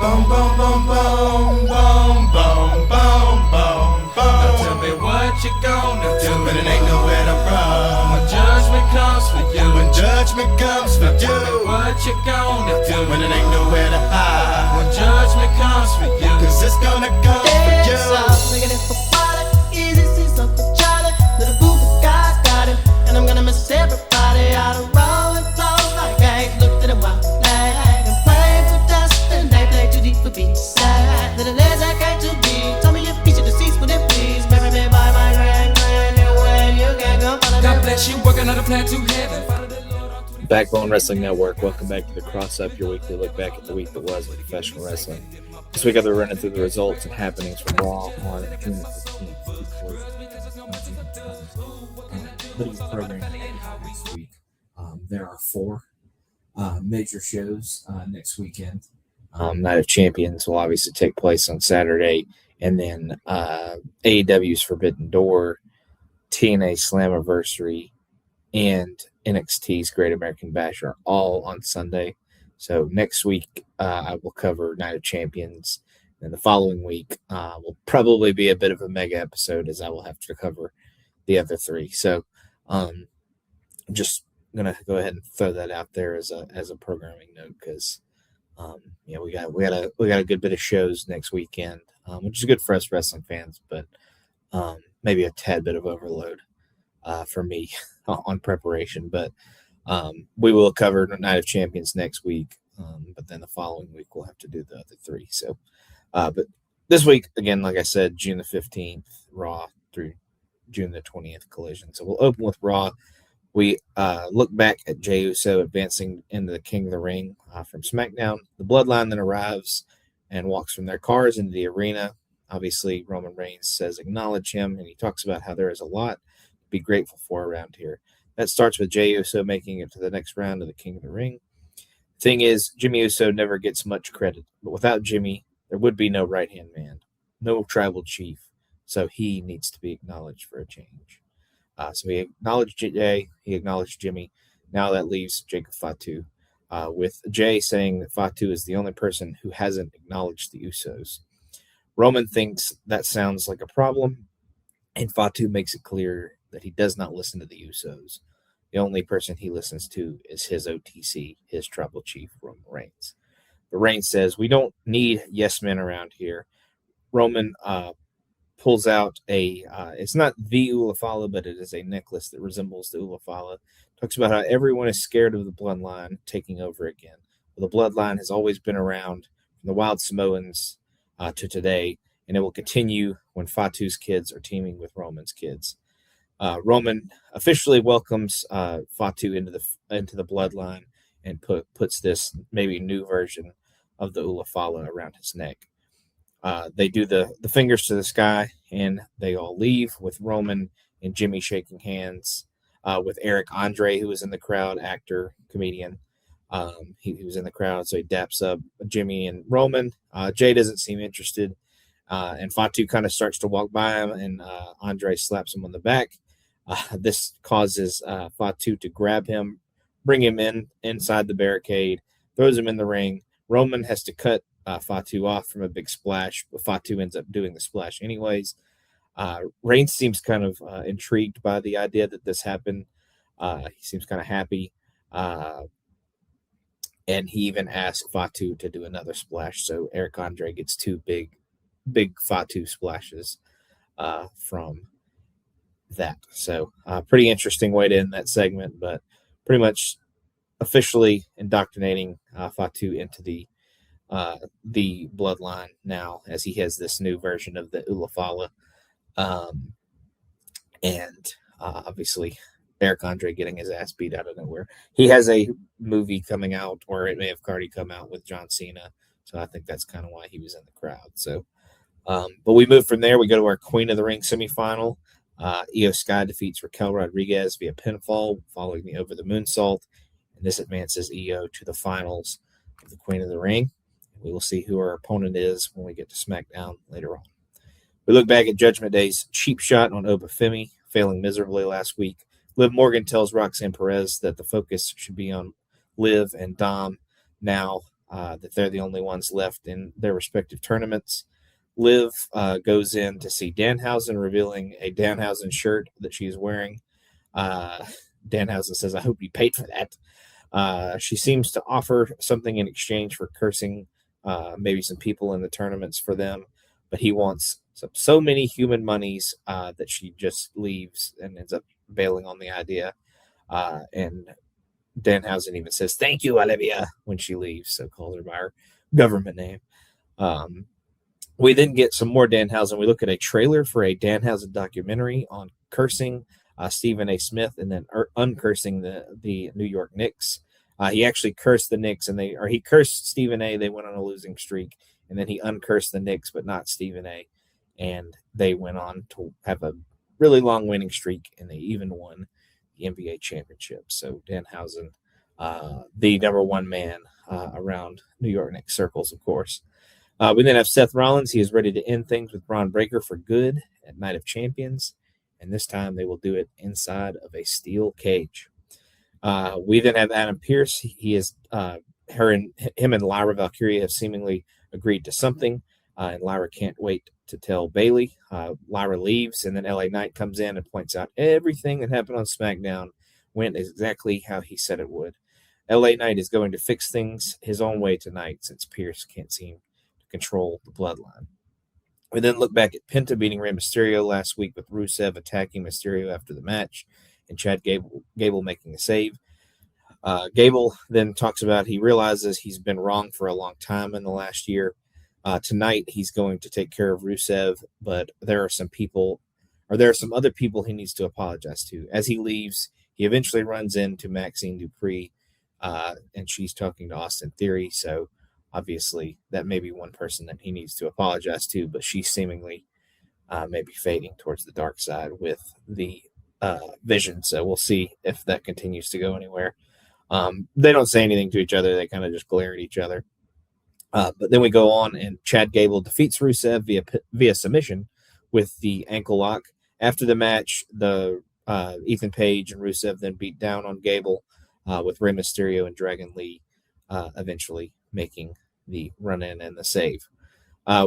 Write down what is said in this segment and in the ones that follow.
Boom, boom, boom, boom, boom, boom, boom, boom, boom. Now tell me what you gonna do when it ain't nowhere to run. When judgment comes for you. When judgment comes for you. Tell me what you gonna do when it ain't nowhere to hide. When judgment comes for you. 'Cause it's gonna come for you. Making it for water, easy, see some for Charlie. Little boo for God's got him. And I'm gonna miss everybody out of roll and flow like I looked at a wild flag. And play for dust and they play too deep for beach side. Little legs I came to be. Tell me your feature deceased, would it please? Marry me by my grand way. You can't go follow God bless you, working on a plan to heaven. Backbone Wrestling Network. Welcome back to the CrosUp, your weekly look back at the week that was in professional wrestling. This week, I'll be running through the results and happenings from Raw on June 15th. Next week. There are four major shows next weekend. Night of Champions will obviously take place on Saturday, and then AEW's Forbidden Door, TNA Slammiversary, and NXT's Great American Bash are all on Sunday. So next week, I will cover Night of Champions. And the following week will probably be a bit of a mega episode, as I will have to cover the other three. So just going to go ahead and throw that out there as a programming note, because we got a good bit of shows next weekend, which is good for us wrestling fans, but maybe a tad bit of overload for me on preparation. But we will cover Night of Champions next week, but then the following week we'll have to do the other three. So, but this week, again, like I said, June the 15th, Raw through June the 20th, Collision. So we'll open with Raw. We look back at Jey Uso advancing into the King of the Ring from SmackDown. The Bloodline then arrives and walks from their cars into the arena. Obviously, Roman Reigns says, acknowledge him, and he talks about how there is a lot to be grateful for around here. That starts with Jey Uso making it to the next round of the King of the Ring. Thing is, Jimmy Uso never gets much credit, but without Jimmy, there would be no right-hand man, no tribal chief, so he needs to be acknowledged for a change. So he acknowledged Jey, he acknowledged Jimmy. Now that leaves Jacob Fatu, with Jey saying that Fatu is the only person who hasn't acknowledged the Usos. Roman thinks that sounds like a problem, and Fatu makes it clear that he does not listen to the Usos. The only person he listens to is his OTC, his tribal chief, Roman Reigns. But Reigns says, we don't need yes men around here. Roman pulls out it's not the Ulafala, but it is a necklace that resembles the Ulafala. Talks about how everyone is scared of the bloodline taking over again. Well, the bloodline has always been around from the Wild Samoans to today, and it will continue when Fatu's kids are teaming with Roman's kids. Roman officially welcomes Fatu into the bloodline and puts this maybe new version of the Ulafala around his neck. They do the fingers to the sky, and they all leave with Roman and Jimmy shaking hands with Eric Andre, who was in the crowd, actor, comedian. He was in the crowd, so he daps up Jimmy and Roman. Jay doesn't seem interested, and Fatu kind of starts to walk by him, and Andre slaps him on the back. This causes Fatu to grab him, bring him inside the barricade, throws him in the ring. Roman has to cut Fatu off from a big splash, but Fatu ends up doing the splash anyways. Reigns seems kind of intrigued by the idea that this happened. He seems kind of happy. And he even asked Fatu to do another splash. So Eric Andre gets two big Fatu splashes from that. So pretty interesting way to end that segment, but pretty much officially indoctrinating Fatu into the bloodline now, as he has this new version of the Ulafala. And obviously Eric Andre getting his ass beat out of nowhere. He has a movie coming out, or it may have already come out, with John Cena. So I think that's kind of why he was in the crowd. So, but we move from there. We go to our Queen of the Ring semifinal. Io Sky defeats Raquel Rodriguez via pinfall following the over the moonsault. And this advances Io to the finals of the Queen of the Ring. We will see who our opponent is when we get to SmackDown later on. We look back at Judgment Day's cheap shot on Obafemi, failing miserably last week. Liv Morgan tells Roxanne Perez that the focus should be on Liv and Dom now, that they're the only ones left in their respective tournaments. Liv goes in to see Danhausen, revealing a Danhausen shirt that she's wearing. Danhausen says, "I hope you paid for that." She seems to offer something in exchange for cursing maybe some people in the tournaments for them, but he wants so many human monies that she just leaves and ends up bailing on the idea. And Danhausen even says, "Thank you, Olivia," when she leaves, so calls her by her government name. We then get some more Danhausen. We look at a trailer for a Danhausen documentary on cursing Stephen A. Smith and then uncursing the New York Knicks. He actually cursed the Knicks, he cursed Stephen A. They went on a losing streak, and then he uncursed the Knicks, but not Stephen A. And they went on to have a really long winning streak, and they even won the NBA championship. So Danhausen, the number one man around New York Knicks circles, of course. We then have Seth Rollins. He is ready to end things with Braun Breaker for good at Night of Champions, and this time they will do it inside of a steel cage. We then have Adam Pearce. He is him and Lyra Valkyria have seemingly agreed to something, and Lyra can't wait to tell Bayley. Lyra leaves, and then LA Knight comes in and points out everything that happened on SmackDown went exactly how he said it would. LA Knight is going to fix things his own way tonight since Pearce can't seem to control the bloodline. We then look back at Penta beating Rey Mysterio last week with Rusev attacking Mysterio after the match and Chad Gable making a save. Gable then talks about he realizes he's been wrong for a long time in the last year. Tonight he's going to take care of Rusev, but there are some other people he needs to apologize to. As he leaves, he eventually runs into Maxine Dupree, and she's talking to Austin Theory, so obviously that may be one person that he needs to apologize to, but she's seemingly maybe fading towards the dark side with the Vision, so we'll see if that continues to go anywhere. They don't say anything to each other. They kind of just glare at each other. But then we go on, and Chad Gable defeats Rusev via submission with the ankle lock. After the match, the Ethan Page and Rusev then beat down on Gable with Rey Mysterio and Dragon Lee eventually making the run-in and the save.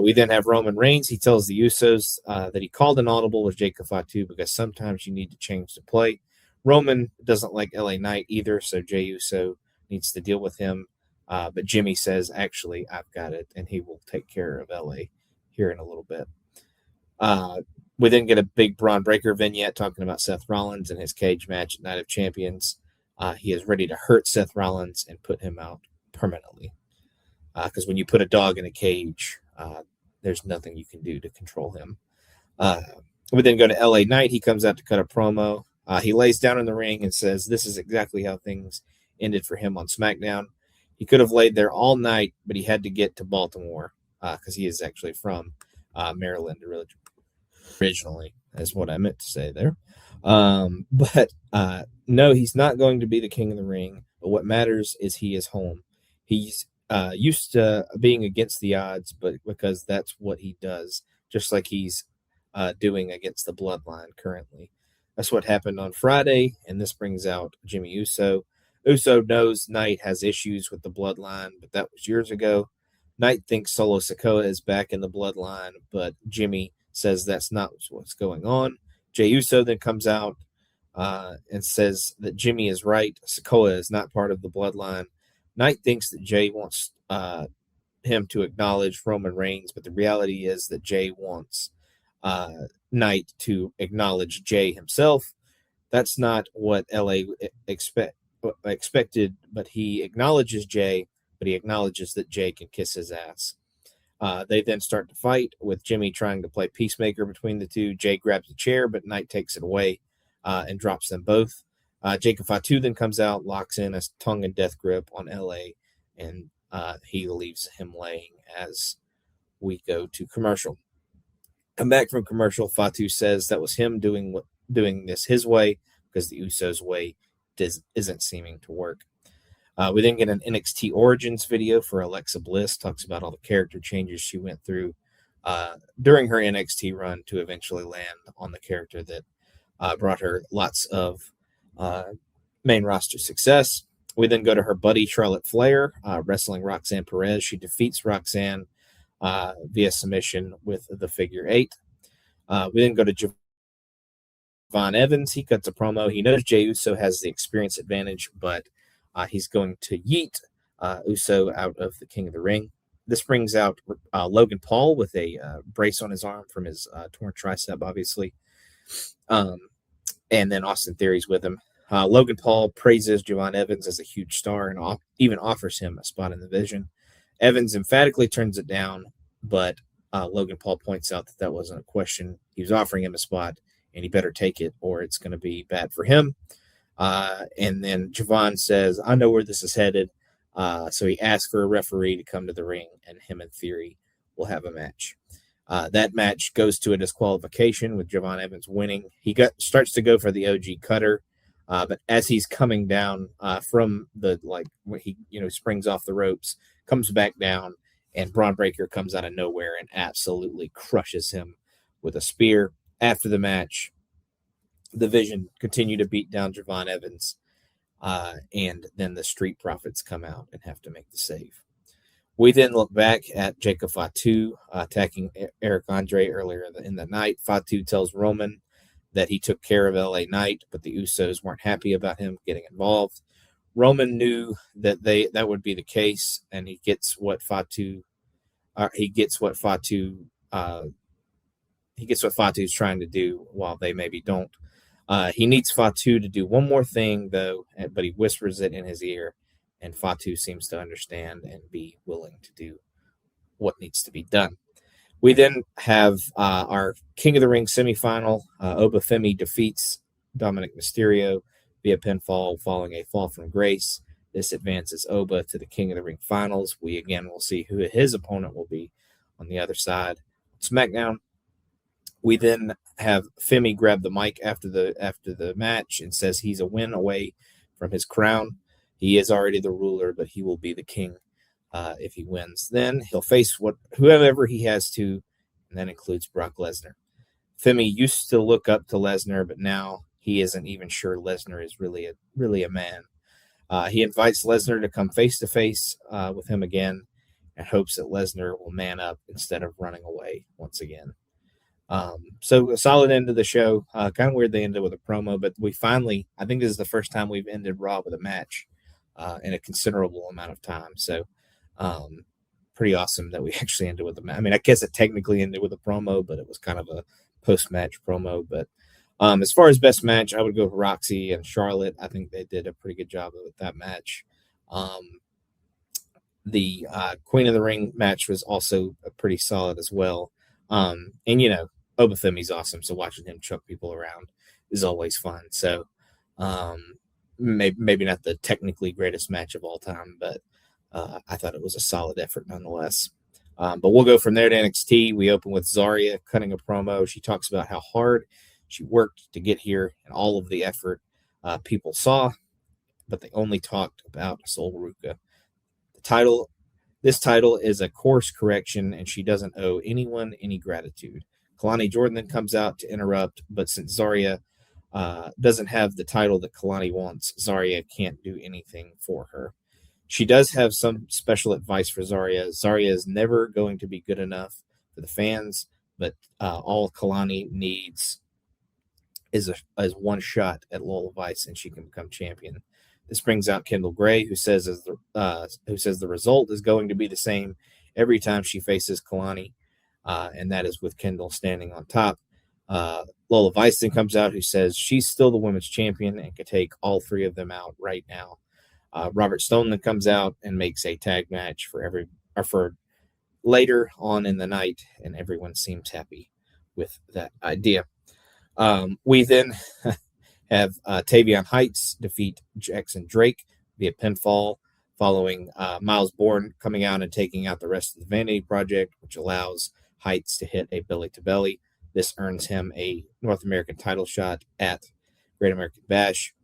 We then have Roman Reigns. He tells the Usos that he called an audible with Jacob Fatu because sometimes you need to change the play. Roman doesn't like LA Knight either, so Jey Uso needs to deal with him. But Jimmy says, actually, I've got it, and he will take care of LA here in a little bit. We then get a big Braun Breaker vignette talking about Seth Rollins and his cage match at Night of Champions. He is ready to hurt Seth Rollins and put him out permanently. Because when you put a dog in a cage, there's nothing you can do to control him. We then go to LA Knight. He comes out to cut a promo. He lays down in the ring and says this is exactly how things ended for him on SmackDown. He could have laid there all night, but he had to get to Baltimore because he is actually from Maryland originally, is what I meant to say there. But no, he's not going to be the king of the ring. But what matters is he is home. He's used to being against the odds, but because that's what he does, just like he's doing against the bloodline currently. That's what happened on Friday, and this brings out Jimmy Uso. Uso knows Knight has issues with the bloodline, but that was years ago. Knight thinks Solo Sikoa is back in the bloodline, but Jimmy says that's not what's going on. Jey Uso then comes out and says that Jimmy is right. Sikoa is not part of the bloodline. Knight thinks that Jey wants him to acknowledge Roman Reigns, but the reality is that Jey wants Knight to acknowledge Jey himself. That's not what LA expected, but he acknowledges Jey, but he acknowledges that Jey can kiss his ass. They then start to fight with Jimmy trying to play peacemaker between the two. Jey grabs a chair, but Knight takes it away and drops them both. Jacob Fatu then comes out, locks in a tongue and death grip on LA, and he leaves him laying as we go to commercial. Come back from commercial, Fatu says that was him doing this his way because the Usos' way isn't seeming to work. We then get an NXT Origins video for Alexa Bliss, talks about all the character changes she went through during her NXT run to eventually land on the character that brought her lots of main roster success. We then go to her buddy, Charlotte Flair, wrestling Roxanne Perez. She defeats Roxanne via submission with the figure 8. We then go to Javon Evans. He cuts a promo. He knows Jey Uso has the experience advantage, but he's going to yeet Uso out of the King of the Ring. This brings out Logan Paul with a brace on his arm from his torn tricep, obviously. And then Austin Theory's with him. Logan Paul praises Javon Evans as a huge star and even offers him a spot in the Vision. Evans emphatically turns it down, but Logan Paul points out that wasn't a question. He was offering him a spot, and he better take it or it's going to be bad for him. And then Javon says, I know where this is headed. So he asks for a referee to come to the ring, and him and Theory will have a match. That match goes to a disqualification with Javon Evans winning. He starts to go for the OG cutter, but as he's coming down from the when he springs off the ropes, comes back down, and Braun Breaker comes out of nowhere and absolutely crushes him with a spear. After the match, the Vision continue to beat down Javon Evans, and then the Street Profits come out and have to make the save. We then look back at Jacob Fatu attacking Eric Andre earlier in the night. Fatu tells Roman that he took care of LA Knight, but the Usos weren't happy about him getting involved. Roman knew that that would be the case, and he gets what Fatu's trying to do, while they maybe don't. He needs Fatu to do one more thing, though, but he whispers it in his ear, and Fatu seems to understand and be willing to do what needs to be done. We then have our King of the Ring semifinal. Obafemi defeats Dominic Mysterio via pinfall following a fall from grace. This advances Oba to the King of the Ring finals. We again will see who his opponent will be on the other side. SmackDown. We then have Femi grab the mic after the match and says he's a win away from his crown. He is already the ruler, but he will be the king if he wins. Then he'll face whoever he has to, and that includes Brock Lesnar. Femi used to look up to Lesnar, but now he isn't even sure Lesnar is really a man. He invites Lesnar to come face to face with him again, and hopes that Lesnar will man up instead of running away once again. So a solid end to the show. Kind of weird they ended with a promo, but I think this is the first time we've ended Raw with a match in a considerable amount of time. So pretty awesome that we actually ended with a match. I mean, I guess it technically ended with a promo, but it was kind of a post-match promo. But as far as best match, I would go for Roxy and Charlotte. I think they did a pretty good job with that match. The Queen of the Ring match was also pretty solid as well. And Obafemi's awesome, so watching him chuck people around is always fun. So maybe not the technically greatest match of all time, but I thought it was a solid effort nonetheless. But we'll go from there to NXT. We open with Zarya cutting a promo. She talks about how hard she worked to get here and all of the effort people saw, but they only talked about Sol Ruca. This title is a course correction, and she doesn't owe anyone any gratitude. Kalani Jordan then comes out to interrupt, but since Zarya doesn't have the title that Kalani wants, Zarya can't do anything for her. She does have some special advice for Zarya. Zarya is never going to be good enough for the fans, but all Kalani needs is one shot at Lola Vice, and she can become champion. This brings out Kendall Gray, who says the result is going to be the same every time she faces Kalani, and that is with Kendall standing on top. Lola Vice then comes out, who says she's still the women's champion and could take all three of them out right now. Robert Stone then comes out and makes a tag match for later on in the night, and everyone seems happy with that idea. We then have Tavion Heights defeat Jackson Drake via pinfall, following Miles Bourne coming out and taking out the rest of the Vanity Project, which allows Heights to hit a belly-to-belly. This earns him a North American title shot at Great American Bash.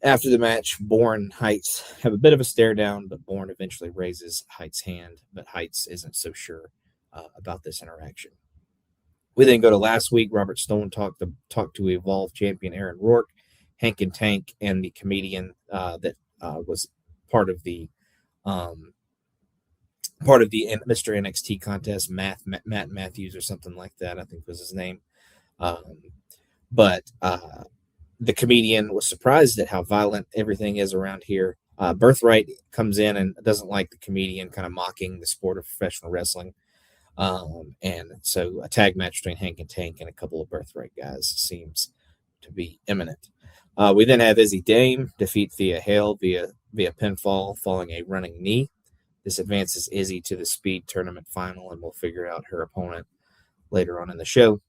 After the match, Bourne and Heights have a bit of a stare down, but Bourne eventually raises Heights' hand, but Heights isn't so sure about this interaction. We then go to last week. Robert Stone talked to Evolve champion Aaron Rourke, Hank and Tank, and the comedian that was part of the Mr. NXT contest. Matt Matthews or something like that, I think was his name. But the comedian was surprised at how violent everything is around here. Birthright comes in and doesn't like the comedian kind of mocking the sport of professional wrestling. And so a tag match between Hank and Tank and a couple of Birthright guys seems to be imminent. We then have Izzy Dame defeat Thea Hale via pinfall following a running knee. This advances Izzy to the Speed Tournament final, and we'll figure out her opponent later on in the show.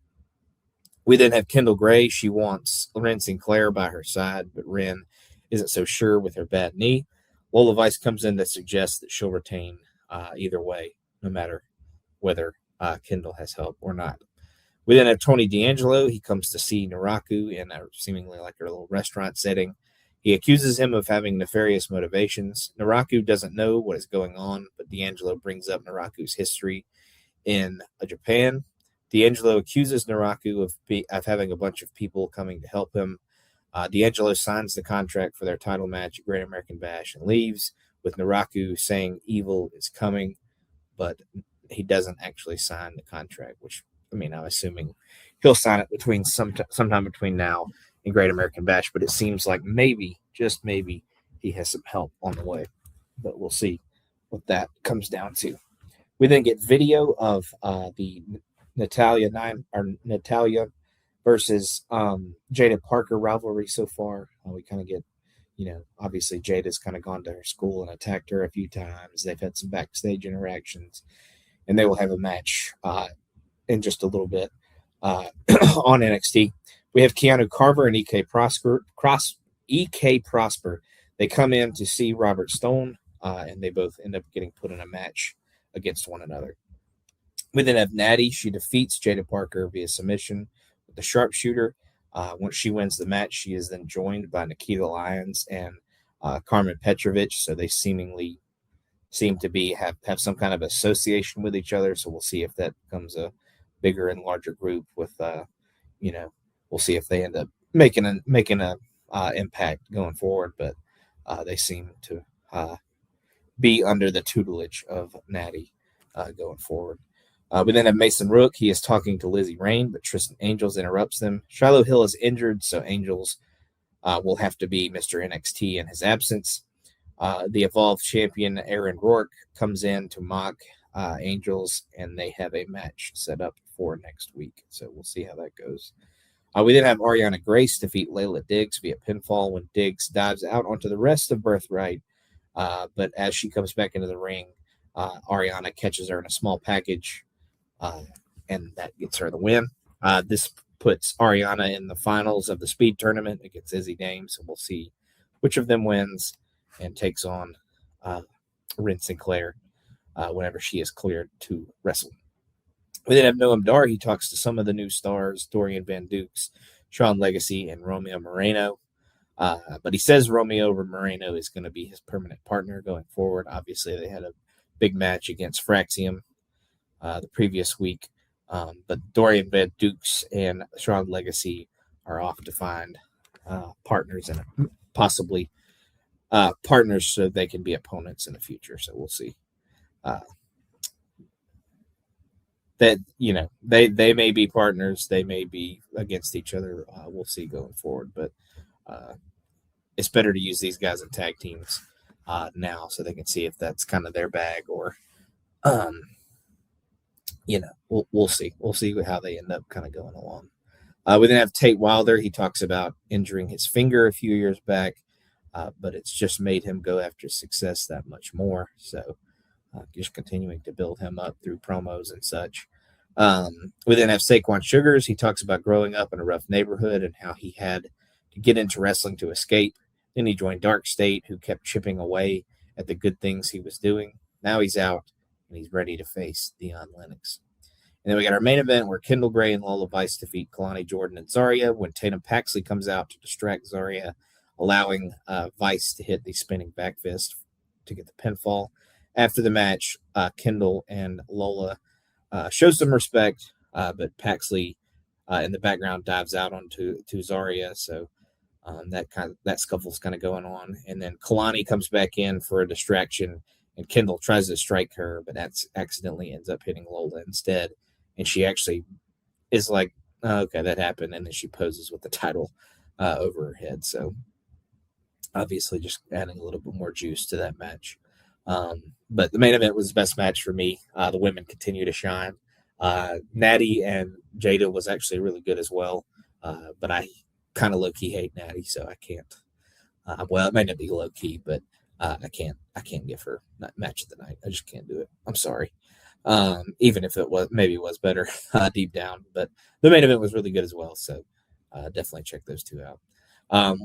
We then have Kendall Gray. She wants Ren Sinclair by her side, but Ren isn't so sure with her bad knee. Lola Vice comes in to suggest that she'll retain either way, no matter whether Kendall has help or not. We then have Tony D'Angelo. He comes to see Naraku in a seemingly like a little restaurant setting. He accuses him of having nefarious motivations. Naraku doesn't know what is going on, but D'Angelo brings up Naraku's history in Japan. D'Angelo accuses Naraku of having a bunch of people coming to help him. D'Angelo signs the contract for their title match at Great American Bash and leaves, with Naraku saying evil is coming, but he doesn't actually sign the contract, which, I mean, I'm assuming he'll sign it between sometime between now and Great American Bash, but it seems like maybe, just maybe, he has some help on the way, but we'll see what that comes down to. We then get video of the Natalia versus Jada Parker rivalry so far. We kind of get, obviously Jada's kind of gone to her school and attacked her a few times. They've had some backstage interactions, and they will have a match in just a little bit on NXT. We have Keanu Carver and EK Prosper. They come in to see Robert Stone, and they both end up getting put in a match against one another. We then have Natty. She defeats Jada Parker via submission with the sharpshooter. Once she wins the match, she is then joined by Nikita Lyons and Carmen Petrovich. So they seemingly seem to have some kind of association with each other. So we'll see if that becomes a bigger and larger group with, we'll see if they end up making a impact going forward. But they seem to be under the tutelage of Natty going forward. We then have Mason Rook. He is talking to Lizzie Rain, but Tristan Angels interrupts them. Shiloh Hill is injured, so Angels will have to be Mr. NXT in his absence. The Evolved champion, Aaron Rourke, comes in to mock Angels, and they have a match set up for next week. So we'll see how that goes. We then have Ariana Grace defeat Layla Diggs via pinfall when Diggs dives out onto the rest of Birthright. But as she comes back into the ring, Ariana catches her in a small package, and that gets her the win. This puts Ariana in the finals of the Speed Tournament against Izzy Dame, so we'll see which of them wins and takes on Ren Sinclair whenever she is cleared to wrestle. We then have Noam Dar. He talks to some of the new stars, Dorian Van Dukes, Sean Legacy, and Romeo Moreno. But he says Romeo Moreno is going to be his permanent partner going forward. Obviously, they had a big match against Fraxium the previous week. But Dorian Van Dukes and Sean Legacy are off to find partners and possibly partners so they can be opponents in the future. So we'll see. That they may be partners, they may be against each other. We'll see going forward, but it's better to use these guys in tag teams now so they can see if that's kind of their bag or we'll see. We'll see how they end up kind of going along. We then have Tate Wilder. He talks about injuring his finger a few years back, but it's just made him go after success that much more. So just continuing to build him up through promos and such. We then have Saquon Sugars. He talks about growing up in a rough neighborhood and how he had to get into wrestling to escape. Then he joined Dark State, who kept chipping away at the good things he was doing. Now he's out, and he's ready to face Deion Lennox. And then we got our main event where Kendall Gray and Lola Vice defeat Kalani Jordan and Zarya when Tatum Paxley comes out to distract Zarya, allowing Vice to hit the spinning back fist to get the pinfall. After the match, Kendall and Lola show some respect, but Paxley in the background dives out onto Zarya. So That scuffle's kind of going on, and then Kalani comes back in for a distraction, and Kendall tries to strike her, but that's accidentally ends up hitting Lola instead, and she actually is like, oh, okay, that happened, and then she poses with the title over her head. So obviously, just adding a little bit more juice to that match. But the main event was the best match for me. The women continue to shine. Natty and Jada was actually really good as well, but I kind of low key hate Natty, so I can't. Well, it might not be low key, but I can't give her match of the night. I just can't do it. I'm sorry. Even if it was better deep down, but the main event was really good as well. So definitely check those two out.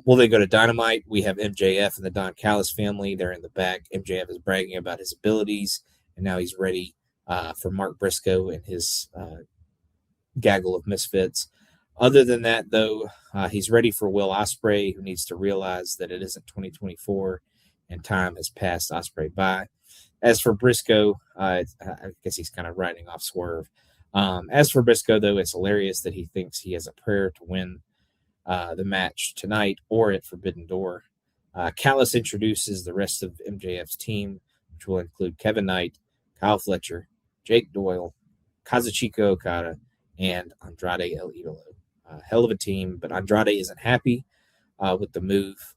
We'll then go to Dynamite. We have MJF and the Don Callis family. They're in the back. MJF is bragging about his abilities, and now he's ready for Mark Briscoe and his gaggle of misfits. Other than that, though, he's ready for Will Ospreay, who needs to realize that it isn't 2024 and time has passed Ospreay by. As for Briscoe, I guess he's kind of riding off Swerve. As for Briscoe, though, it's hilarious that he thinks he has a prayer to win the match tonight or at Forbidden Door. Callis introduces the rest of MJF's team, which will include Kevin Knight, Kyle Fletcher, Jake Doyle, Kazuchika Okada, and Andrade El Idolo. Hell of a team, but Andrade isn't happy with the move.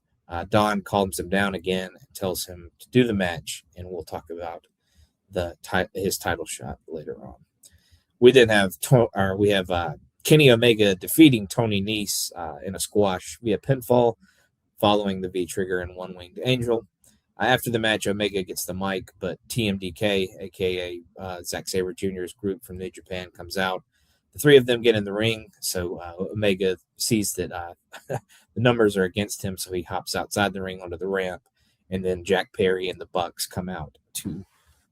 Don calms him down again and tells him to do the match, and we'll talk about his title shot later on. We then have Kenny Omega defeating Tony Nese in a squash via pinfall, following the V-trigger and one-winged angel. After the match, Omega gets the mic, but TMDK, a.k.a. Zack Sabre Jr.'s group from New Japan, comes out. The three of them get in the ring, so Omega sees that the numbers are against him, so he hops outside the ring onto the ramp, and then Jack Perry and the Bucks come out to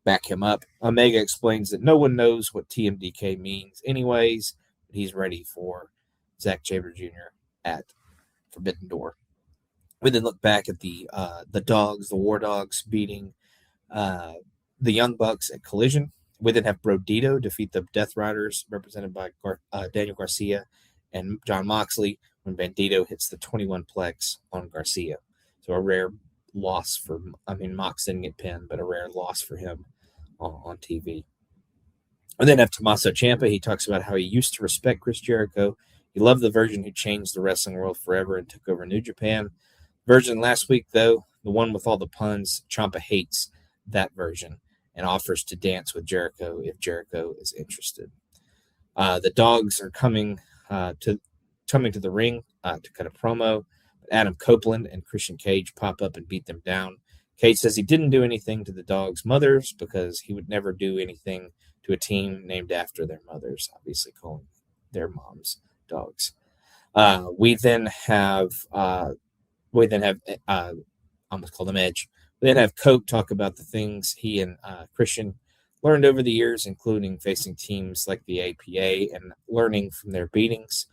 back him up. Omega explains that no one knows what TMDK means anyways, but he's ready for Zack Sabre Jr. at Forbidden Door. We then look back at the War Dogs, beating the Young Bucks at Collision. We then have Brodito defeat the Death Riders, represented by Daniel Garcia and John Moxley, when Bandito hits the 21-plex on Garcia. So a rare loss Mox didn't get pinned, but a rare loss for him on TV. And then have Tommaso Ciampa. He talks about how he used to respect Chris Jericho. He loved the version who changed the wrestling world forever and took over New Japan. Version last week, though, the one with all the puns, Ciampa hates that version and offers to dance with Jericho if Jericho is interested. The Dogs are coming to the ring to cut a promo. Adam Copeland and Christian Cage pop up and beat them down. Cage says he didn't do anything to the Dogs' mothers because he would never do anything to a team named after their mothers, obviously calling their moms dogs. We then have I almost called him Edge. We then have Cope talk about the things he and Christian learned over the years, including facing teams like the APA and learning from their beatings.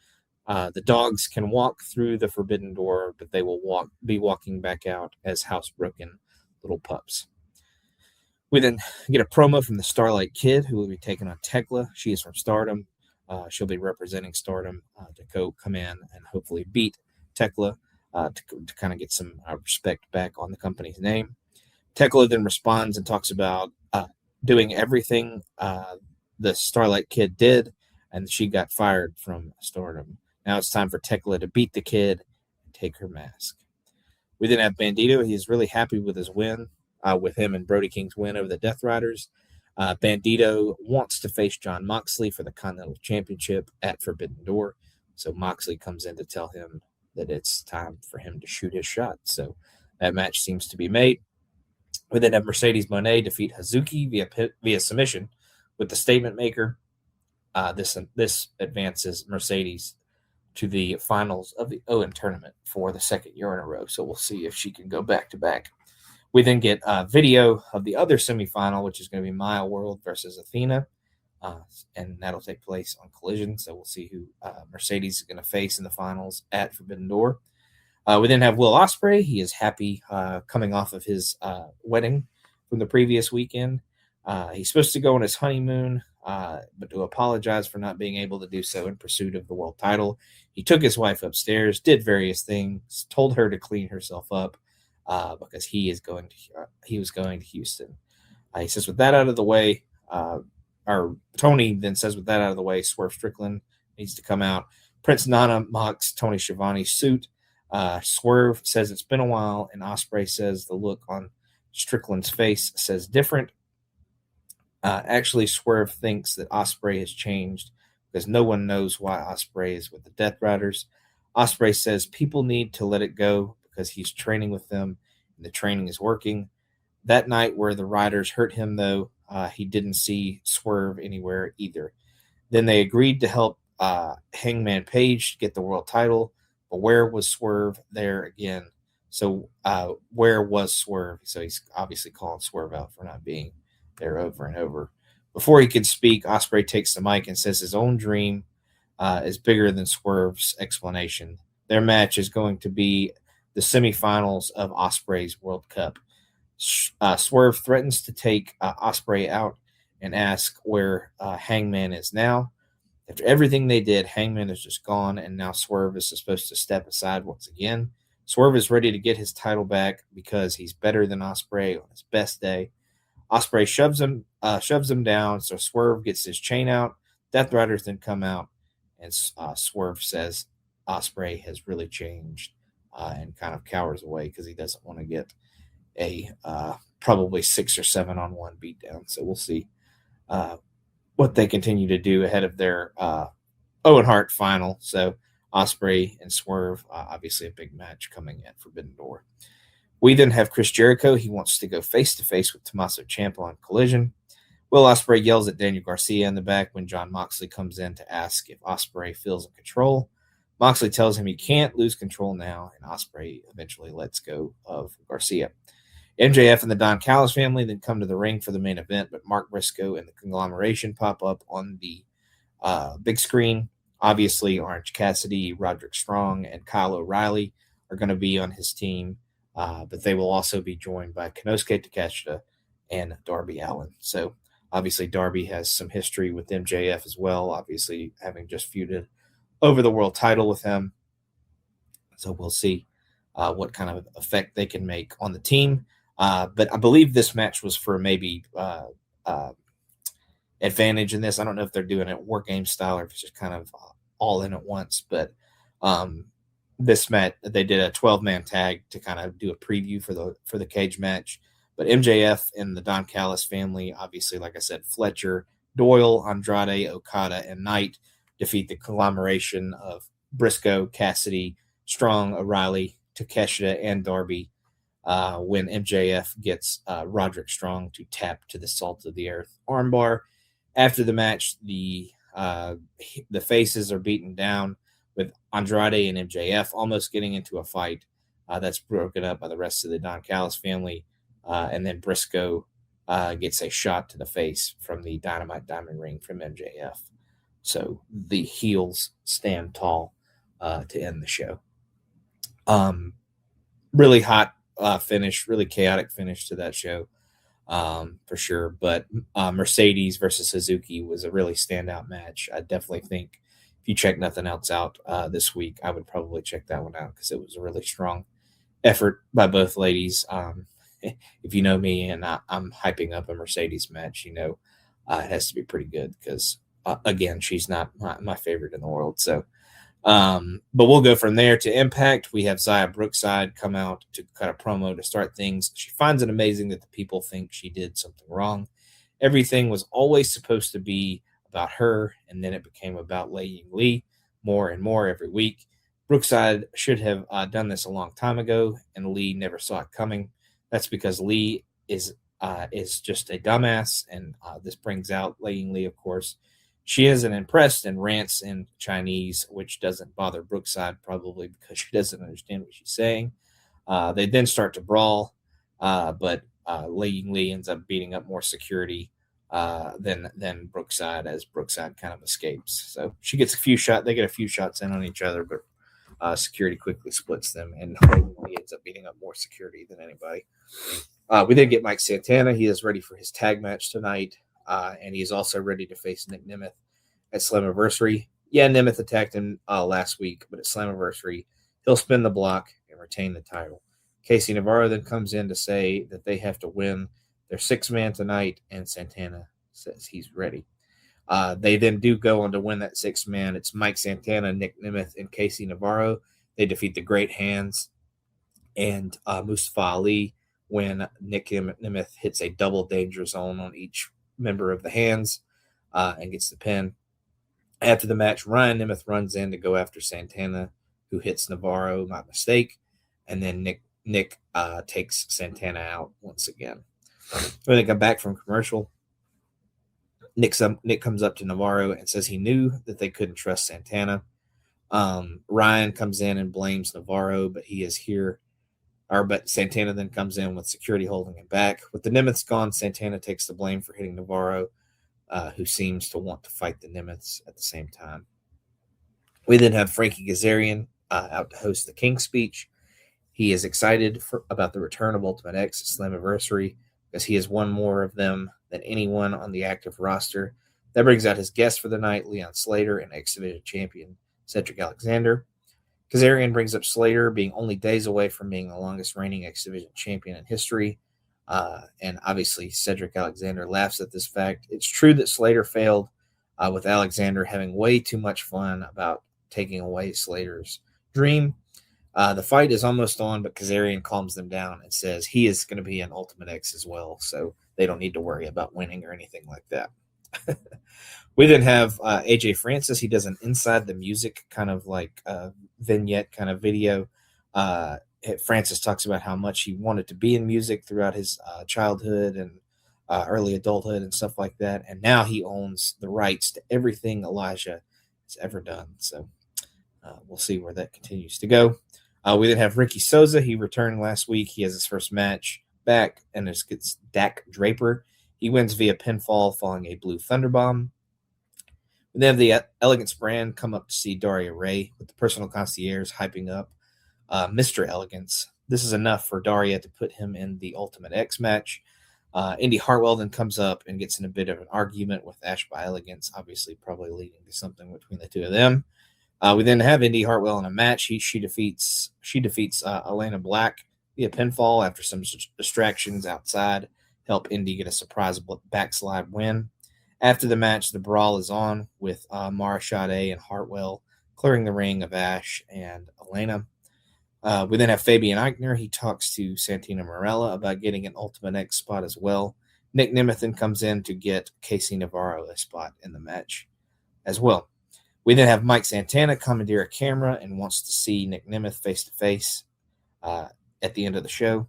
The Dogs can walk through the Forbidden Door, but they will be walking back out as housebroken little pups. We then get a promo from the Starlight Kid, who will be taking on Tekla. She is from Stardom. She'll be representing Stardom to come in and hopefully beat Tekla to kind of get some respect back on the company's name. Tekla then responds and talks about doing everything the Starlight Kid did, and she got fired from Stardom. Now it's time for Tekla to beat the Kid and take her mask. We then have Bandito. He is really happy with his win, with him and Brody King's win over the Death Riders. Bandito wants to face John Moxley for the Continental Championship at Forbidden Door. So Moxley comes in to tell him that it's time for him to shoot his shot. So that match seems to be made. We then have Mercedes Moné defeat Hazuki via submission with the Statement Maker. This advances Mercedes to the finals of the Owen tournament for the second year in a row. So we'll see if she can go back-to-back. We then get a video of the other semifinal, which is going to be Maya World versus Athena. And that'll take place on Collision. So we'll see who Mercedes is going to face in the finals at Forbidden Door. We then have Will Ospreay. He is happy coming off of his wedding from the previous weekend. He's supposed to go on his honeymoon but to apologize for not being able to do so in pursuit of the world title. He took his wife upstairs, did various things, told her to clean herself up because he was going to Houston. He says, with that out of the way, or Tony then says, with that out of the way, Swerve Strickland needs to come out. Prince Nana mocks Tony Schiavone's suit. Swerve says it's been a while, and Ospreay says the look on Strickland's face says different. Actually, Swerve thinks that Ospreay has changed because no one knows why Ospreay is with the Death Riders. Ospreay says people need to let it go because he's training with them, and the training is working. That night where the Riders hurt him, though, he didn't see Swerve anywhere either. Then they agreed to help Hangman Page get the world title, but where was Swerve there again? So where was Swerve? So he's obviously calling Swerve out for not being there over and over. Before he can speak, Ospreay takes the mic and says his own dream is bigger than Swerve's explanation. Their match is going to be the semifinals of Ospreay's World Cup. Swerve threatens to take Ospreay out and ask where Hangman is now. After everything they did, Hangman is just gone, and now Swerve is supposed to step aside once again. Swerve is ready to get his title back because he's better than Ospreay on his best day. Ospreay shoves him down, so Swerve gets his chain out. Death Riders then come out, and Swerve says Ospreay has really changed and kind of cowers away because he doesn't want to get a probably 6 or 7 on 1 beatdown. So we'll see what they continue to do ahead of their Owen Hart final. So Ospreay and Swerve, obviously a big match coming at Forbidden Door. We then have Chris Jericho. He wants to go face-to-face with Tommaso Ciampa on Collision. Will Ospreay yells at Daniel Garcia in the back when Jon Moxley comes in to ask if Ospreay feels in control. Moxley tells him he can't lose control now, and Ospreay eventually lets go of Garcia. MJF and the Don Callis family then come to the ring for the main event, but Mark Briscoe and the Conglomeration pop up on the big screen. Obviously, Orange Cassidy, Roderick Strong, and Kyle O'Reilly are going to be on his team, but they will also be joined by Konosuke Takeshita and Darby Allin. So, obviously, Darby has some history with MJF as well, obviously having just feuded over the world title with him. So, we'll see what kind of effect they can make on the team. But I believe this match was for maybe advantage in this. I don't know if they're doing it war game style or if it's just kind of all in at once. But this match, they did a 12-man tag to kind of do a preview for the cage match. But MJF and the Don Callis family, obviously, like I said, Fletcher, Doyle, Andrade, Okada, and Knight defeat the conglomeration of Briscoe, Cassidy, Strong, O'Reilly, Takeshita, and Darby when MJF gets Roderick Strong to tap to the Salt of the Earth armbar. After the match, the faces are beaten down with Andrade and MJF almost getting into a fight. That's broken up by the rest of the Don Callis family. And then Briscoe gets a shot to the face from the Dynamite Diamond Ring from MJF. So the heels stand tall to end the show. Really hot finish, really chaotic finish to that show for sure. But Mercedes versus Suzuki was a really standout match. I definitely think if you check nothing else out this week, I would probably check that one out because it was a really strong effort by both ladies. If you know me and I'm hyping up a Mercedes match, you know it has to be pretty good because, again, she's not my favorite in the world. So, but we'll go from there to Impact. We have Xia Brookside come out to cut a promo to start things. She finds it amazing that the people think she did something wrong. Everything was always supposed to be about her, and then it became about Lei Ying Li more and more every week. Brookside should have done this a long time ago, and Lee never saw it coming. That's because Lee is just a dumbass, and this brings out Lei Ying Li, of course. She isn't impressed and rants in Chinese, which doesn't bother Brookside, probably because she doesn't understand what she's saying. They then start to brawl, but Lei Ying Li ends up beating up more security than Brookside, as Brookside kind of escapes. So she gets a few shots. They get a few shots in on each other, but security quickly splits them, and Lei Ying Li ends up beating up more security than anybody. We then get Mike Santana. He is ready for his tag match tonight. and he's also ready to face Nick Nemeth at Slammiversary. Yeah, Nemeth attacked him last week, but at Slammiversary, he'll spin the block and retain the title. Casey Navarro then comes in to say that they have to win their 6-man tonight, and Santana says he's ready. They then do go on to win that 6-man. It's Mike Santana, Nick Nemeth, and Casey Navarro. They defeat the Great Hands and Mustafa Ali when Nick Nemeth hits a double danger zone on each member of the Hands and gets the pin. After the match, Ryan Nemeth runs in to go after Santana, who hits Navarro by mistake, and then Nick takes Santana out once again. When they come back from commercial, Nick comes up to Navarro and says he knew that they couldn't trust Santana. Ryan comes in and blames Navarro, but but Santana then comes in with security holding him back. With the Nemeths gone, Santana takes the blame for hitting Navarro, who seems to want to fight the Nemeths at the same time. We then have Frankie Kazarian out to host the King speech. He is excited about the return of Ultimate X at Slammiversary because he has won more of them than anyone on the active roster. That brings out his guest for the night, Leon Slater, and X Division champion Cedric Alexander. Kazarian brings up Slater being only days away from being the longest reigning X Division champion in history. And obviously, Cedric Alexander laughs at this fact. It's true that Slater failed, with Alexander having way too much fun about taking away Slater's dream. The fight is almost on, but Kazarian calms them down and says he is going to be an Ultimate X as well, so they don't need to worry about winning or anything like that. We then have AJ Francis. He does an Inside the Music kind of like vignette kind of video. Francis talks about how much he wanted to be in music throughout his childhood and early adulthood and stuff like that. And now he owns the rights to everything Elijah has ever done. So we'll see where that continues to go. We then have Ricky Souza. He returned last week. He has his first match back, and it's Dak Draper. He wins via pinfall following a Blue Thunderbomb. We then have the Elegance brand come up to see Daria Ray with the personal concierge hyping up Mr. Elegance. This is enough for Daria to put him in the Ultimate X match. Indy Hartwell then comes up and gets in a bit of an argument with Ash by Elegance, obviously probably leading to something between the two of them. We then have Indy Hartwell in a match. She defeats Elena Black via pinfall after some distractions outside help Indy get a surprise backslide win. After the match, the brawl is on with Mara Sade and Hartwell clearing the ring of Ash and Elena. We then have Fabian Eichner. He talks to Santino Marella about getting an Ultimate X spot as well. Nick Nemeth then comes in to get Casey Navarro a spot in the match as well. We then have Mike Santana commandeer a camera and wants to see Nick Nemeth face-to-face at the end of the show.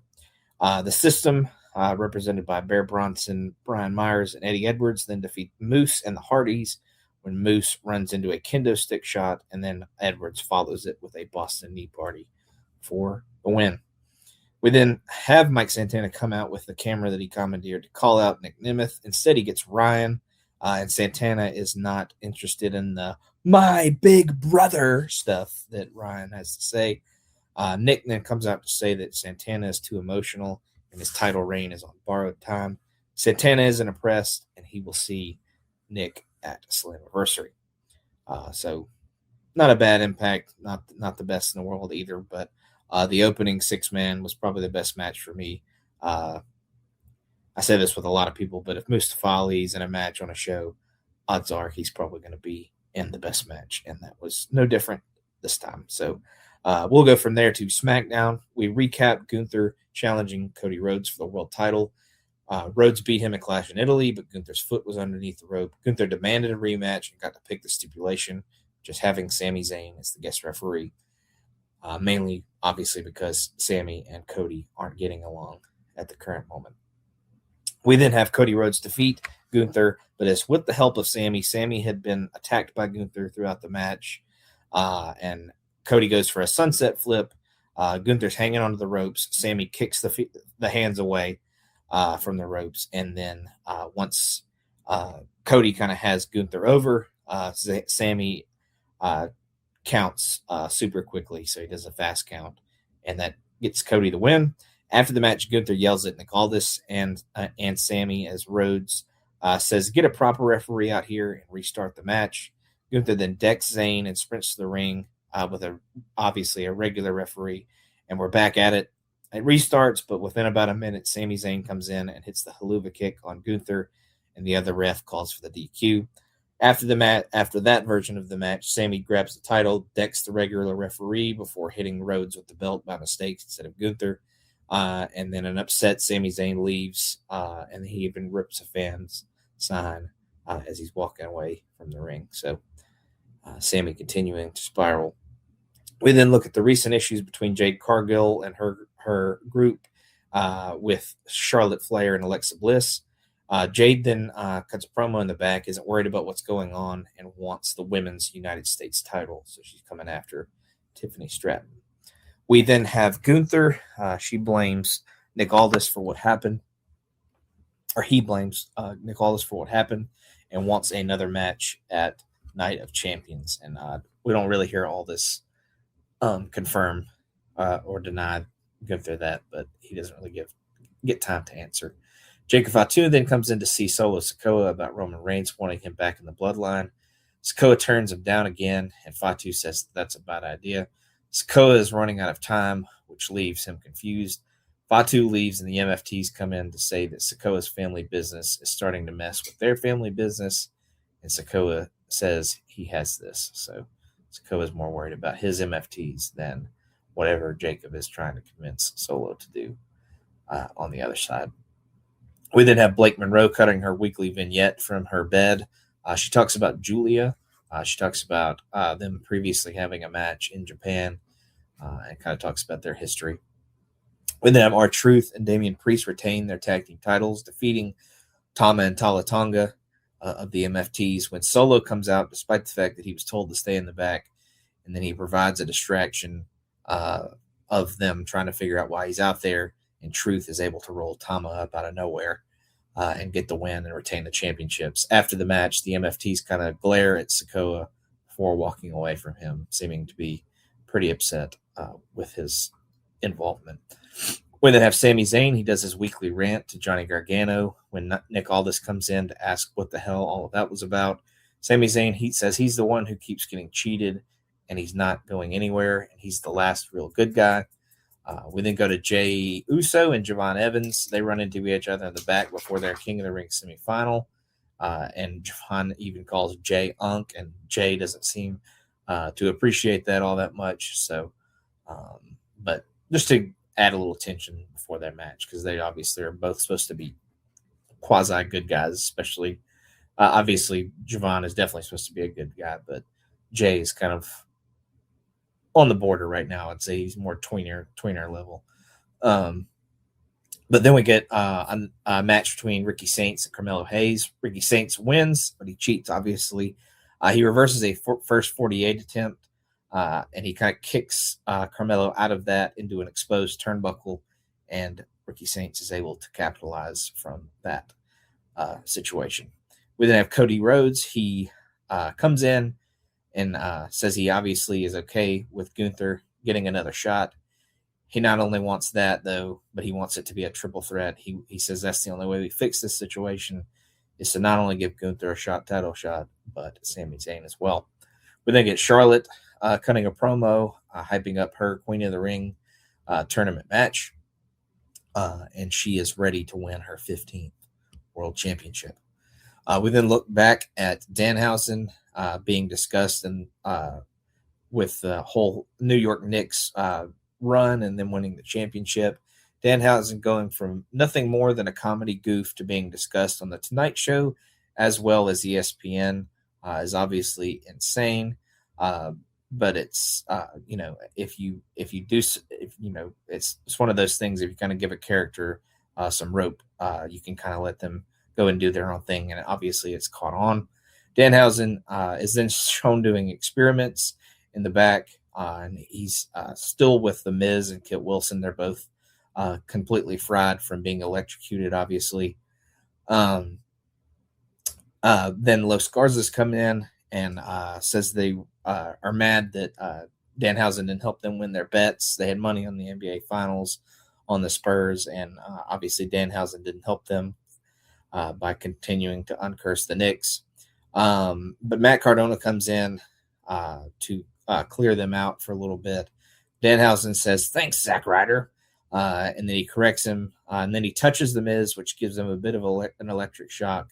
The System, represented by Bear Bronson, Brian Myers, and Eddie Edwards, then defeat Moose and the Hardys when Moose runs into a kendo stick shot, and then Edwards follows it with a Boston Knee Party for the win. We then have Mike Santana come out with the camera that he commandeered to call out Nick Nemeth. Instead, he gets Ryan, and Santana is not interested in the "my big brother" stuff that Ryan has to say. Nick then comes out to say that Santana is too emotional and his title reign is on borrowed time. Santana isn't impressed, and he will see Nick at Slammiversary. So not a bad impact, not the best in the world either, but the opening 6-man was probably the best match for me. I say this with a lot of people, but if Mustafa Ali's in a match on a show, odds are he's probably going to be in the best match, and that was no different this time. So we'll go from there to SmackDown. We recap Gunther challenging Cody Rhodes for the world title. Rhodes beat him in Clash in Italy, but Gunther's foot was underneath the rope. Gunther demanded a rematch and got to pick the stipulation, just having Sami Zayn as the guest referee. Mainly, obviously, because Sami and Cody aren't getting along at the current moment. We then have Cody Rhodes defeat Gunther, but it's with the help of Sami. Sami had been attacked by Gunther throughout the match, and Cody goes for a sunset flip. Gunther's hanging onto the ropes. Sami kicks the hands away from the ropes, and then once Cody kind of has Gunther over, Sami counts super quickly, so he does a fast count, and that gets Cody the win. After the match, Gunther yells at Nick Aldis and Sami as Rhodes says, get a proper referee out here and restart the match. Gunther then decks Zayn and sprints to the ring with obviously a regular referee. And we're back at it. It restarts, but within about a minute, Sami Zayn comes in and hits the haluva kick on Gunther, and the other ref calls for the DQ. After that version of the match, Sami grabs the title, decks the regular referee before hitting Rhodes with the belt by mistake instead of Gunther. And then an upset Sami Zayn leaves, and he even rips a fan's sign as he's walking away from the ring. So Sami continuing to spiral. We then look at the recent issues between Jade Cargill and her group with Charlotte Flair and Alexa Bliss. Jade then cuts a promo in the back, isn't worried about what's going on, and wants the women's United States title. So she's coming after Tiffany Stratton. We then have Gunther. She blames Nick Aldis for what happened. Or he blames Nick Aldis for what happened and wants another match at Night of Champions. And we don't really hear Aldis confirm or deny Gunther that, but he doesn't really get time to answer. Jacob Fatu then comes in to see Solo Sikoa about Roman Reigns wanting him back in the bloodline. Sikoa turns him down again, and Fatu says that's a bad idea. Sikoa is running out of time, which leaves him confused. Fatu leaves, and the MFTs come in to say that Sikoa's family business is starting to mess with their family business, and Sikoa says he has this. So Sikoa is more worried about his MFTs than whatever Jacob is trying to convince Solo to do on the other side. We then have Blake Monroe cutting her weekly vignette from her bed. She talks about Julia. She talks about them previously having a match in Japan and kind of talks about their history. We then have R-Truth and Damian Priest retain their tag team titles, defeating Tama and Tala Tonga of the MFTs when Solo comes out, despite the fact that he was told to stay in the back, and then he provides a distraction of them trying to figure out why he's out there, and Truth is able to roll Tama up out of nowhere and get the win and retain the championships. After the match, the MFTs kind of glare at Sikoa before walking away from him, seeming to be pretty upset with his involvement. We then have Sami Zayn. He does his weekly rant to Johnny Gargano when Nick Aldis comes in to ask what the hell all of that was about. Sami Zayn, he says he's the one who keeps getting cheated and he's not going anywhere, and he's the last real good guy. We then go to Jey Uso and Javon Evans. They run into each other in the back before their King of the Ring semifinal. And Javon even calls Jay Unk, and Jay doesn't seem to appreciate that all that much. So, but just to add a little tension before their match, because they obviously are both supposed to be quasi good guys, especially obviously Javon is definitely supposed to be a good guy, but Jay is kind of on the border right now. I'd say he's more tweener level. But then we get a match between Ricky Saints and Carmelo Hayes. Ricky Saints wins, but he cheats, obviously. He reverses a first 48 attempt, and he kind of kicks Carmelo out of that into an exposed turnbuckle, and Ricky Saints is able to capitalize from that situation. We then have Cody Rhodes. He comes in and says he obviously is okay with Gunther getting another shot. He not only wants that, though, but he wants it to be a triple threat. He says that's the only way we fix this situation is to not only give Gunther a title shot, but Sami Zayn as well. We then get Charlotte cutting a promo, hyping up her Queen of the Ring tournament match, and she is ready to win her 15th World Championship. We then look back at Danhausen being discussed and with the whole New York Knicks run and then winning the championship. Danhausen going from nothing more than a comedy goof to being discussed on the Tonight Show as well as ESPN is obviously insane. But it's if you do it's one of those things. If you kind of give a character some rope, you can kind of let them go and do their own thing, and obviously it's caught on. Danhausen is then shown doing experiments in the back, and he's still with The Miz and Kit Wilson. They're both completely fried from being electrocuted, obviously. Then Los Garza's come in and says they are mad that Danhausen didn't help them win their bets. They had money on the NBA Finals on the Spurs, and obviously Danhausen didn't help them. by continuing to uncurse the Knicks. But Matt Cardona comes in to clear them out for a little bit. Danhausen says, "Thanks, Zack Ryder." And then he corrects him. And then he touches the Miz, which gives him a bit of an electric shock.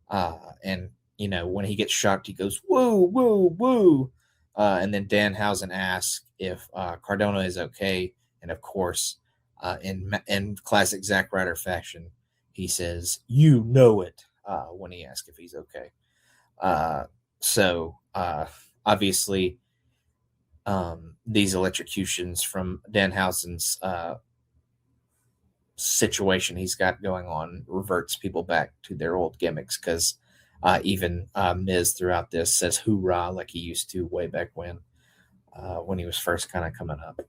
And, when he gets shocked, he goes, "Woo, woo, woo." And then Danhausen asks if Cardona is okay. And, of course, in classic Zack Ryder fashion, he says, "You know it," when he asks if he's okay. So obviously, these electrocutions from Danhausen's situation he's got going on reverts people back to their old gimmicks, because even Miz throughout this says "hoorah" like he used to way back when he was first kind of coming up.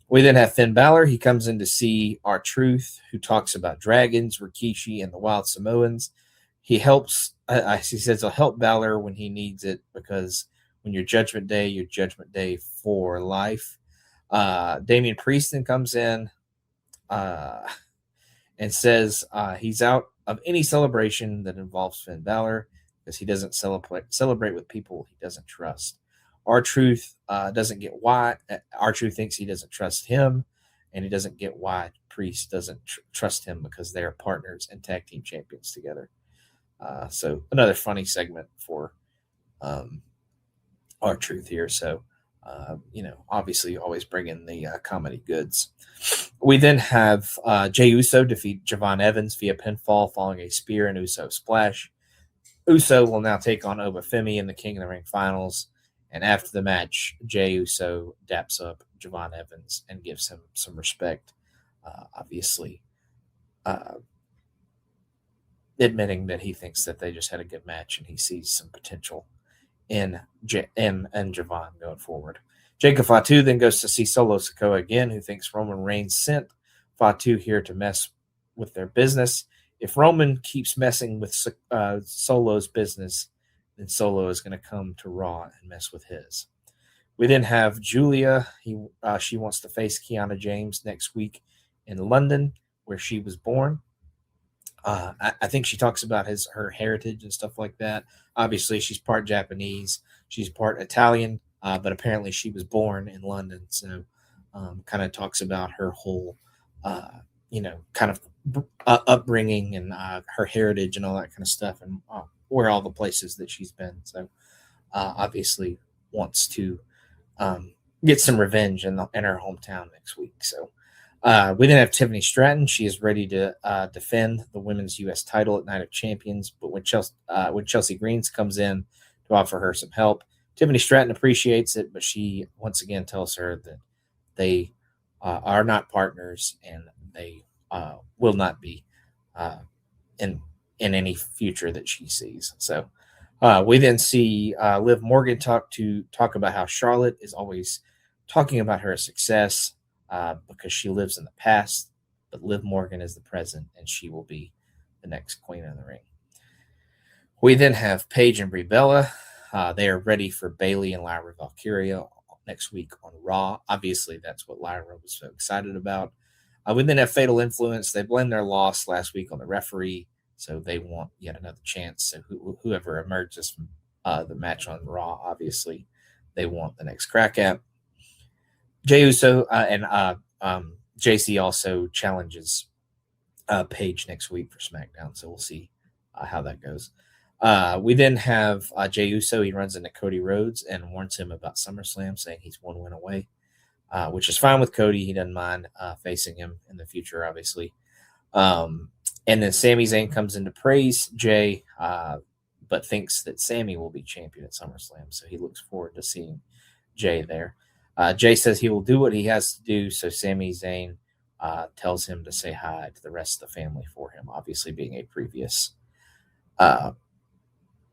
We then have Finn Balor. He comes in to see R-Truth, who talks about dragons, Rikishi, and the Wild Samoans. He helps. He says he'll help Balor when he needs it, because when your Judgment Day for life. Damian Priest then comes in and says he's out of any celebration that involves Finn Balor, because he doesn't celebrate with people he doesn't trust. R-Truth doesn't get why. R-Truth thinks he doesn't trust him, and he doesn't get why Priest doesn't trust him, because they are partners and tag team champions together. So another funny segment for R-Truth here. So, obviously always bring in the comedy goods. We then have Jey Uso defeat Javon Evans via pinfall following a spear and Uso splash. Uso will now take on Obafemi in the King of the Ring finals. And after the match, Jey Uso daps up Javon Evans and gives him some respect, obviously admitting that he thinks that they just had a good match and he sees some potential in Javon going forward. Jacob Fatu then goes to see Solo Sikoa again, who thinks Roman Reigns sent Fatu here to mess with their business. If Roman keeps messing with Solo's business, then Solo is going to come to Raw and mess with his. We then have Julia. She wants to face Kiana James next week in London, where she was born. I think she talks about her heritage and stuff like that. Obviously, she's part Japanese. She's part Italian, but apparently she was born in London. So kind of talks about her whole, kind of upbringing and her heritage and all that kind of stuff, and where all the places that she's been. So obviously wants to get some revenge in her hometown next week. So we then have Tiffany Stratton. She is ready to defend the women's U.S. title at Night of Champions. But when Chelsea Greens comes in to offer her some help, Tiffany Stratton appreciates it, but she once again tells her that they are not partners and they will not be in any future that she sees. So we then see Liv Morgan talk about how Charlotte is always talking about her success because she lives in the past, but Liv Morgan is the present, and she will be the next Queen of the Ring. We then have Paige and Brie Bella. They are ready for Bayley and Lyra Valkyria next week on Raw. Obviously, that's what Lyra was so excited about. We then have Fatal Influence. They blamed their loss last week on the referee, so they want yet another chance. So whoever emerges from the match on Raw, obviously, they want the next crack at. Jey Uso and JC also challenges Paige next week for SmackDown, so we'll see how that goes. We then have Jey Uso. He runs into Cody Rhodes and warns him about SummerSlam, saying he's one win away, which is fine with Cody. He doesn't mind facing him in the future, obviously. And then Sami Zayn comes in to praise Jey, but thinks that Sami will be champion at SummerSlam, so he looks forward to seeing Jey there. Jey says he will do what he has to do, so Sami Zayn tells him to say hi to the rest of the family for him, obviously being a previous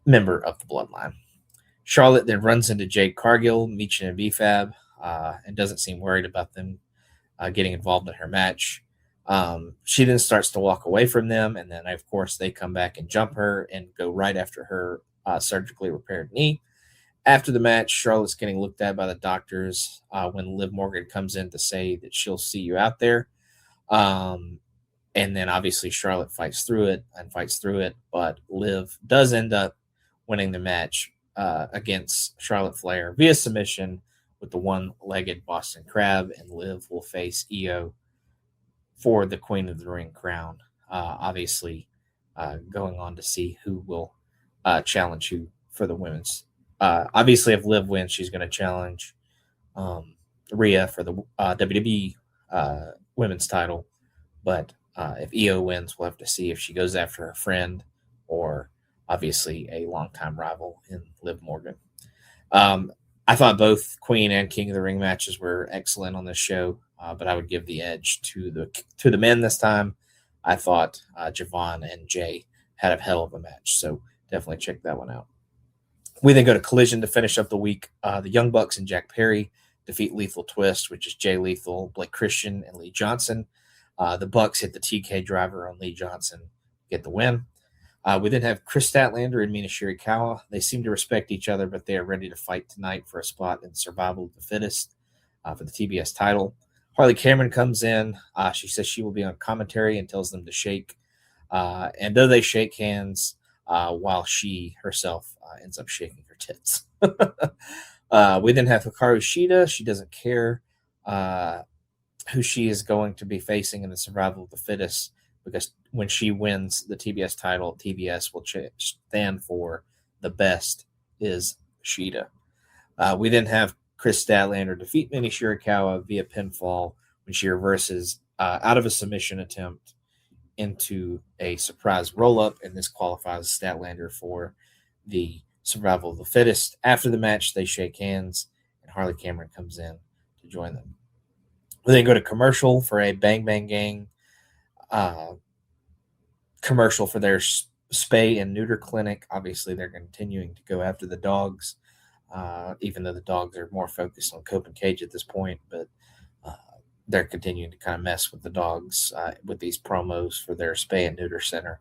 member of the bloodline. Charlotte then runs into Jade Cargill, Michin, and B-Fab, and doesn't seem worried about them getting involved in her match. She then starts to walk away from them, and then, of course, they come back and jump her and go right after her surgically repaired knee. After the match, Charlotte's getting looked at by the doctors when Liv Morgan comes in to say that she'll see you out there. And then obviously Charlotte fights through it, but Liv does end up winning the match against Charlotte Flair via submission with the one-legged Boston Crab, and Liv will face Io for the Queen of the Ring crown. Obviously, going on to see who will challenge who for the women's. Obviously, if Liv wins, she's going to challenge Rhea for the WWE women's title. But if Io wins, we'll have to see if she goes after her friend or obviously a longtime rival in Liv Morgan. I thought both Queen and King of the Ring matches were excellent on this show, but I would give the edge to the men this time. I thought Javon and Jay had a hell of a match, so definitely check that one out. We then go to Collision to finish up the week. The Young Bucks and Jack Perry defeat Lethal Twist, which is Jay Lethal, Blake Christian, and Lee Johnson. The Bucks hit the TK driver on Lee Johnson, get the win. We then have Chris Statlander and Mina Shirakawa. They seem to respect each other, but they are ready to fight tonight for a spot in Survival of the Fittest for the TBS title. Harley Cameron comes in. She says she will be on commentary and tells them to shake. And though they shake hands, while she herself ends up shaking her tits. We then have Hikaru Shida. She doesn't care who she is going to be facing in the Survival of the Fittest, because when she wins the TBS title, TBS will stand for the best is Shida. We then have Chris Statlander defeat Mini Shirakawa via pinfall when she reverses out of a submission attempt into a surprise roll-up, and this qualifies Statlander for the Survival of the Fittest. After the match, they shake hands, and Harley Cameron comes in to join them. We then go to commercial for a Bang Bang Gang commercial for their spay and neuter clinic. Obviously, they're continuing to go after the dogs, even though the dogs are more focused on Cope and Cage at this point, but they're continuing to kind of mess with the dogs with these promos for their spay and neuter center.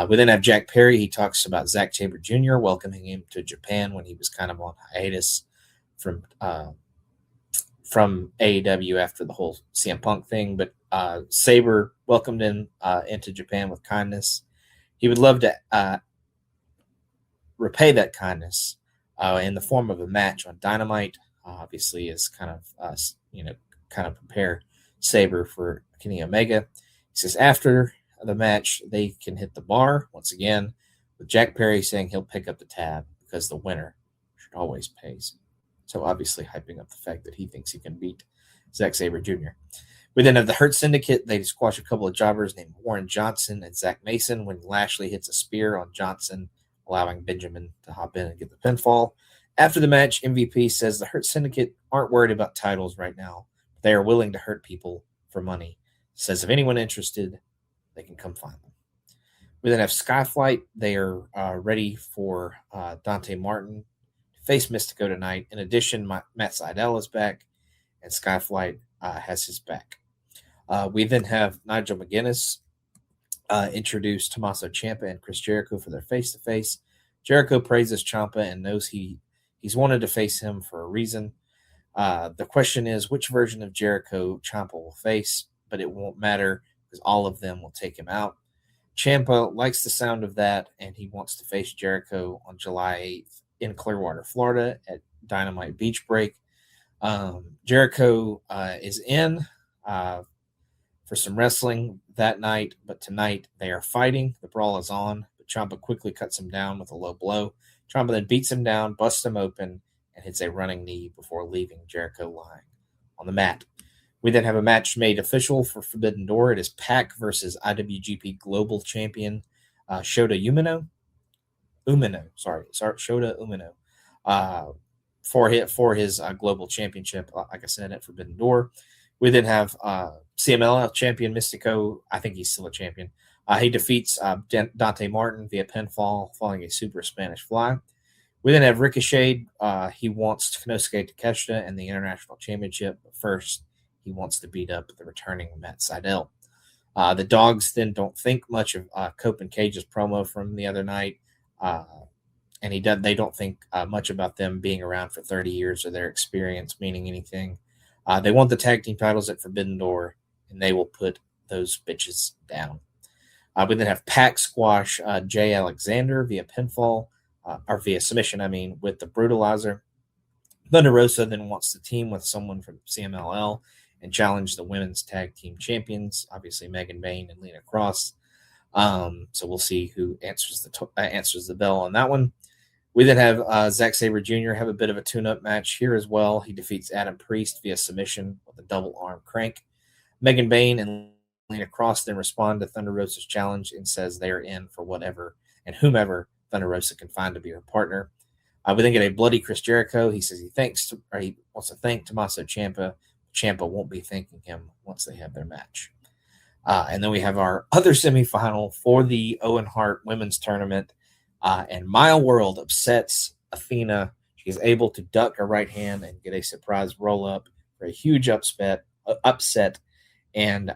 We then have Jack Perry. He talks about Zack Sabre Jr. welcoming him to Japan when he was kind of on hiatus from AEW after the whole CM Punk thing. But Sabre welcomed him into Japan with kindness. He would love to repay that kindness in the form of a match on Dynamite. Obviously, is kind of prepare Sabre for Kenny Omega. He says after the match, they can hit the bar once again, with Jack Perry saying he'll pick up the tab because the winner should always pays. So obviously hyping up the fact that he thinks he can beat Zack Sabre Jr. We then have the Hurt Syndicate. They squash a couple of jobbers named Warren Johnson and Zach Mason when Lashley hits a spear on Johnson, allowing Benjamin to hop in and get the pinfall. After the match, MVP says the Hurt Syndicate aren't worried about titles right now. They are willing to hurt people for money. Says if anyone interested, they can come find them. We then have Skyflight. They are ready for Dante Martin to face Mystico tonight. In addition, Matt Sydal is back, and Skyflight has his back. We then have Nigel McGuinness introduce Tommaso Ciampa and Chris Jericho for their face-to-face. Jericho praises Ciampa and knows he's wanted to face him for a reason. The question is which version of Jericho Ciampa will face, but it won't matter because all of them will take him out. Ciampa likes the sound of that, and he wants to face Jericho on July 8th in Clearwater, Florida at Dynamite Beach Break. Jericho is in for some wrestling that night, but tonight they are fighting. The brawl is on, but Ciampa quickly cuts him down with a low blow. Ciampa then beats him down, busts him open, and hits a running knee before leaving Jericho lying on the mat. We then have a match made official for Forbidden Door. It is Pac versus IWGP Global Champion Shota Umino. Shota Umino. For his Global Championship, like I said, at Forbidden Door. We then have CMLL champion Mystico. I think he's still a champion. He defeats Dante Martin via pinfall, following a Super Spanish Fly. We then have Ricochet. He wants Konosuke Takeshita and the International Championship. But first, he wants to beat up the returning Matt Sydal. The Dogs then don't think much of Cope and Cage's promo from the other night. And they don't think much about them being around for 30 years or their experience meaning anything. They want the tag team titles at Forbidden Door, and they will put those bitches down. We then have Pac squash Jay Alexander via pinfall, or via submission, with the Brutalizer. Thunder Rosa then wants to team with someone from CMLL and challenge the women's tag team champions, obviously Megan Bayne and Lena Cross. So we'll see who answers the bell on that one. We then have Zack Sabre Jr. have a bit of a tune-up match here as well. He defeats Adam Priest via submission with a double arm crank. Megan Bayne and Lena Cross then respond to Thunder Rosa's challenge and says they are in for whatever and whomever Thunder Rosa can find to be her partner. We then get a bloody Chris Jericho. He says he wants to thank Tommaso Ciampa. Ciampa won't be thanking him once they have their match. And then we have our other semifinal for the Owen Hart women's tournament. And Maya World upsets Athena. She is able to duck a right hand and get a surprise roll up for a huge upset. And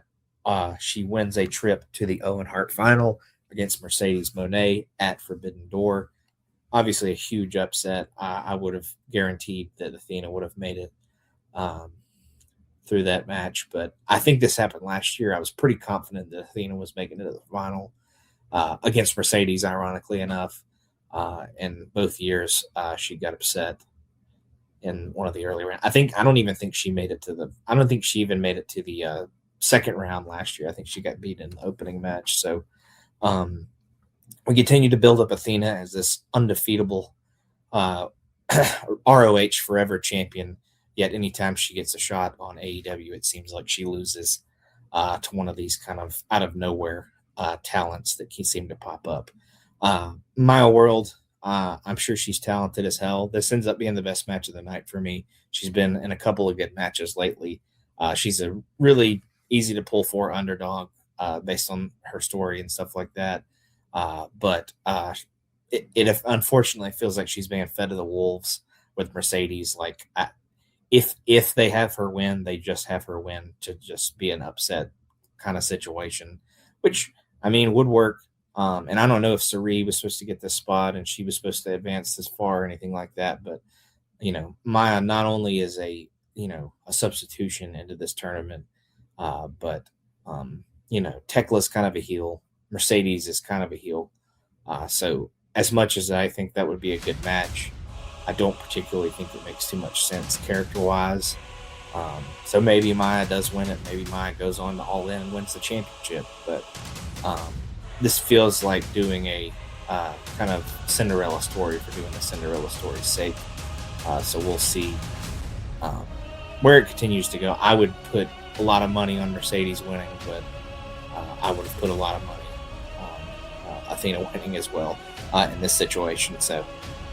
she wins a trip to the Owen Hart final against Mercedes Moné at Forbidden Door. Obviously, a huge upset. I would have guaranteed that Athena would have made it through that match. But I think this happened last year. I was pretty confident that Athena was making it to the final against Mercedes, ironically enough. And both years, she got upset in one of the early rounds. I don't even think she made it to the second round last year. I think she got beat in the opening match. So we continue to build up Athena as this undefeatable ROH Forever champion. Yet anytime she gets a shot on AEW, it seems like she loses to one of these kind of out of nowhere talents that seem to pop up. Maya World, I'm sure she's talented as hell. This ends up being the best match of the night for me. She's been in a couple of good matches lately. She's a really easy to pull for underdog based on her story and stuff like that. But it unfortunately feels like she's being fed to the wolves with Mercedes. Like if they have her win, they just have her win to just be an upset kind of situation, which would work. And I don't know if Sari was supposed to get this spot and she was supposed to advance this far or anything like that. But, Maya not only is a substitution into this tournament, but Tekla's kind of a heel. Mercedes is kind of a heel. So as much as I think that would be a good match, I don't particularly think it makes too much sense character-wise. So maybe Maya does win it. Maybe Maya goes on to All In and wins the championship. But this feels like doing a kind of Cinderella story for doing the Cinderella story's sake. So we'll see where it continues to go. I would put a lot of money on Mercedes winning, but I would have put a lot of money on Athena winning as well in this situation. So,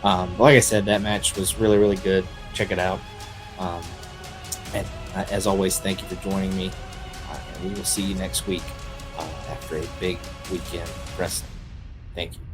like I said, that match was really, really good. Check it out. And as always, thank you for joining me. And we will see you next week after a big weekend wrestling. Thank you.